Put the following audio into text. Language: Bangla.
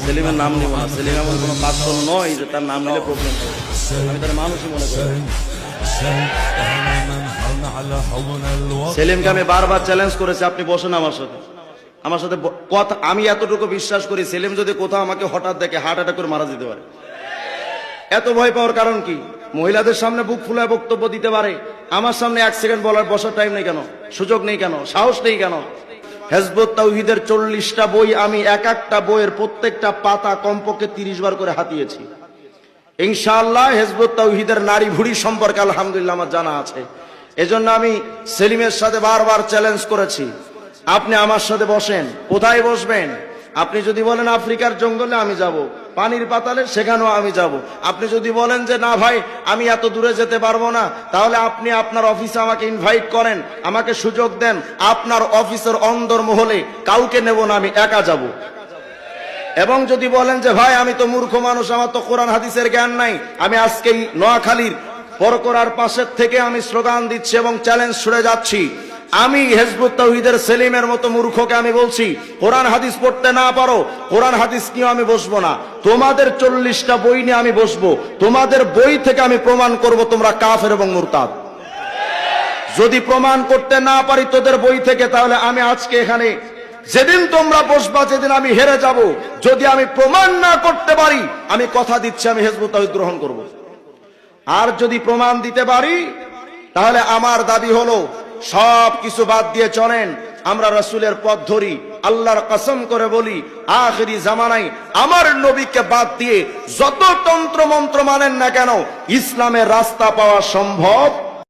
সেলিমের নাম নিব না, সেলিম এমন কোনো পাত্র নয় যে তার নাম নিলে প্রবলেম হবে। আমি তার মানুষই মনে করি। সেলিমকে আমি বারবার চ্যালেঞ্জ করেছি, আপনি বসেন আমার সাথে কথা। আমি এতটুকু বিশ্বাস করি, সেলিম যদি কোথাও আমাকে হঠাৎ দেখে হার্ট অ্যাটাক করে মারা যেতে পারে। এত ভয় পাওয়ার কারণ কি? মহিলাদের সামনে বুক ফুলায় বক্তব্য দিতে পারে, আমার সামনে 1 সেকেন্ড বসার টাইম নেই কেন, সুযোগ নেই কেন, সাহস নেই কেন? হিজবুত তাওহীদের 40টা বই, আমি এক একটা বইয়ের প্রত্যেকটা পাতা কমপক্ষে 30 বার করে হাতিয়েছি। ইনশাআল্লাহ হিজবুত তাওহীদের নারী ভুড়ি সম্পর্কে আলহামদুলিল্লাহ আমার জানা আছে। এজন্য আমি সেলিমের সাথে বারবার চ্যালেঞ্জ করেছি, আপনি আমার সাথে বসেন। কোথায় বসবেন? আপনি যদি বলেন আফ্রিকার জঙ্গলে, আমি যাব। পানির পাতালে, সেখানেও আমি যাব। আপনি যদি বলেন যে না ভাই আমি এত দূরে যেতে পারবো না, তাহলে আপনি আপনার অফিসে আমাকে ইনভাইট করেন, আমাকে সুযোগ দেন। আপনার অফিসের অন্দরমহলে কাউকে নেব না, আমি একা যাব। এবং যদি বলেন যে ভাই আমি তো মূর্খ মানুষ, আমার তো কোরআন হাদিসের জ্ঞান নাই, আমি আজকেই নোয়াখালীর পরকরার পাশের থেকে আমি স্লোগান দিচ্ছি এবং চ্যালেঞ্জ ছুড়ে যাচ্ছি, আমি হিজবুত তাওহীদের সেলিমের মতো মূর্খকে আমি বলছি, কোরআন হাদিস পড়তে না পারো, কোরআন হাদিস নিয়ে আমি বসবো না। তোমাদের 40টা বই নিয়ে আমি বসবো, তোমাদের বই থেকে আমি প্রমাণ করব তোমরা কাফের এবং মুরতাদ। যদি প্রমাণ করতে না পারি তোদের বই থেকে, তাহলে আমি আজকে এখানে, যেদিন তোমরা বসবা, যেদিন আমি হেরে যাব, যদি আমি প্রমাণ না করতে পারি, আমি কথা দিচ্ছি আমি হিজবুত তাওহীদ গ্রহণ করব। আর যদি প্রমাণ দিতে পারি, তাহলে আমার দাবি হলো সব কিছু বাদ দিয়ে চলেন, আমরা রাসূলের পথ ধরি। আল্লাহর কসম করে বলি, আখিরি জামানায় আমার নবীকে বাদ দিয়ে যত তন্ত্র মন্ত্র মানেন না কেন, ইসলামের রাস্তা পাওয়া সম্ভব